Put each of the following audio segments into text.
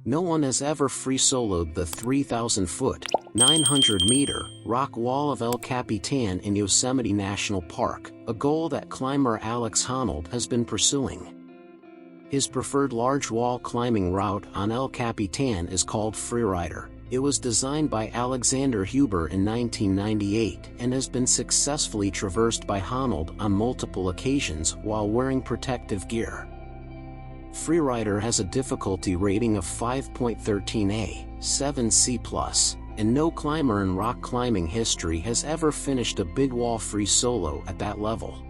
No one has ever free-soloed the 3,000-foot, 900-meter, rock wall of El Capitan in Yosemite National Park, a goal that climber Alex Honnold has been pursuing. His preferred large wall climbing route on El Capitan is called Freerider. It was designed by Alexander Huber in 1998 and has been successfully traversed by Honnold on multiple occasions while wearing protective gear. Freerider has a difficulty rating of 5.13A, 7C+, and no climber in rock climbing history has ever finished a big wall free solo at that level.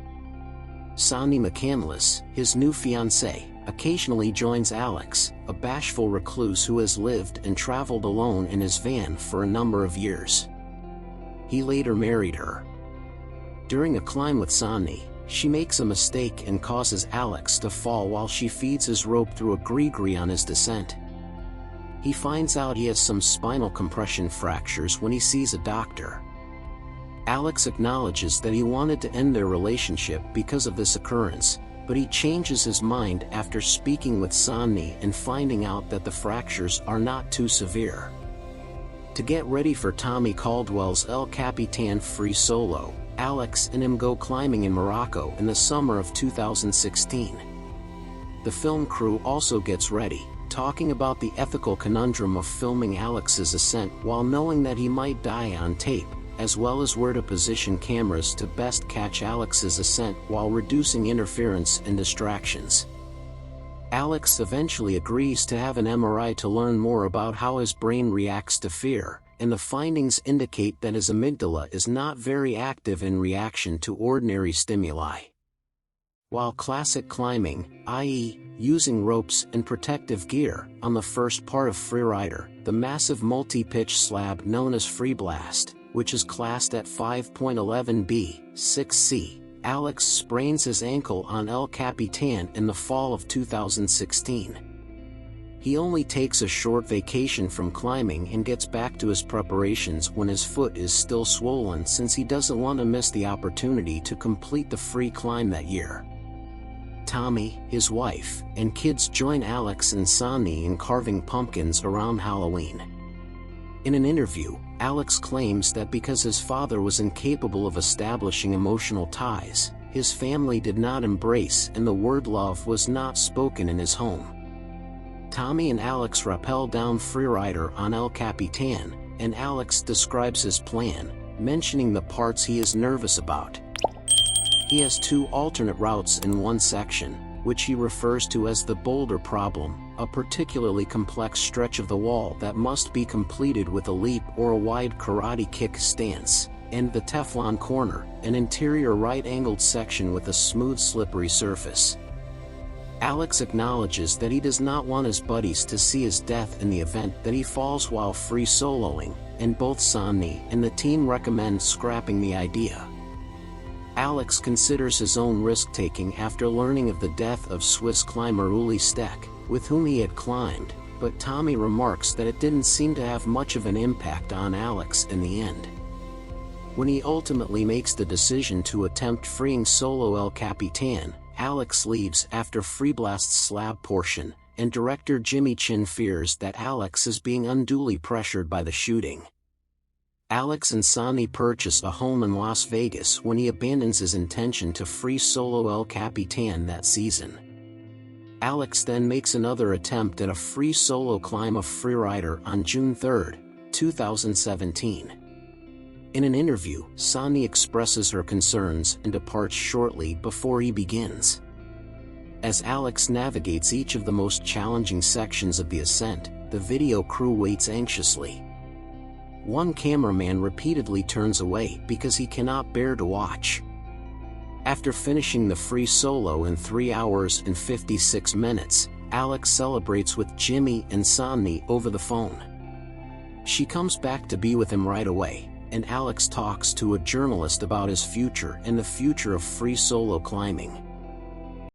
Sandy McCandless, his new fiancée, occasionally joins Alex, a bashful recluse who has lived and traveled alone in his van for a number of years. He later married her. During a climb with Sandy, she makes a mistake and causes Alex to fall while she feeds his rope through a gree-gree on his descent. He finds out he has some spinal compression fractures when he sees a doctor. Alex acknowledges that he wanted to end their relationship because of this occurrence, but he changes his mind after speaking with Sandy and finding out that the fractures are not too severe. To get ready for Tommy Caldwell's El Capitan free solo, Alex and him go climbing in Morocco in the summer of 2016. The film crew also gets ready, talking about the ethical conundrum of filming Alex's ascent while knowing that he might die on tape, as well as where to position cameras to best catch Alex's ascent while reducing interference and distractions. Alex eventually agrees to have an MRI to learn more about how his brain reacts to fear, and the findings indicate that his amygdala is not very active in reaction to ordinary stimuli. While classic climbing, i.e., using ropes and protective gear, on the first part of Freerider, the massive multi-pitch slab known as Free Blast, which is classed at 5.11B, 6C, Alex sprains his ankle on El Capitan in the fall of 2016. He only takes a short vacation from climbing and gets back to his preparations when his foot is still swollen since he doesn't want to miss the opportunity to complete the free climb that year. Tommy, his wife, and kids join Alex and Sandy in carving pumpkins around Halloween. In an interview, Alex claims that because his father was incapable of establishing emotional ties, his family did not embrace and the word love was not spoken in his home. Tommy and Alex rappel down Freerider on El Capitan, and Alex describes his plan, mentioning the parts he is nervous about. He has two alternate routes in one section, which he refers to as the boulder problem, a particularly complex stretch of the wall that must be completed with a leap or a wide karate kick stance, and the Teflon corner, an interior right-angled section with a smooth slippery surface. Alex acknowledges that he does not want his buddies to see his death in the event that he falls while free soloing, and both Sandy and the team recommend scrapping the idea. Alex considers his own risk-taking after learning of the death of Swiss climber Uli Steck, with whom he had climbed, but Tommy remarks that it didn't seem to have much of an impact on Alex in the end. When he ultimately makes the decision to attempt freeing solo El Capitan, Alex leaves after Freeblast's slab portion, and director Jimmy Chin fears that Alex is being unduly pressured by the shooting. Alex and Sandy purchase a home in Las Vegas when he abandons his intention to free solo El Capitan that season. Alex then makes another attempt at a free solo climb of Freerider on June 3, 2017. In an interview, Sandy expresses her concerns and departs shortly before he begins. As Alex navigates each of the most challenging sections of the ascent, the video crew waits anxiously. One cameraman repeatedly turns away because he cannot bear to watch. After finishing the free solo in 3 hours and 56 minutes, Alex celebrates with Jimmy and Sandy over the phone. She comes back to be with him right away, and Alex talks to a journalist about his future and the future of free solo climbing.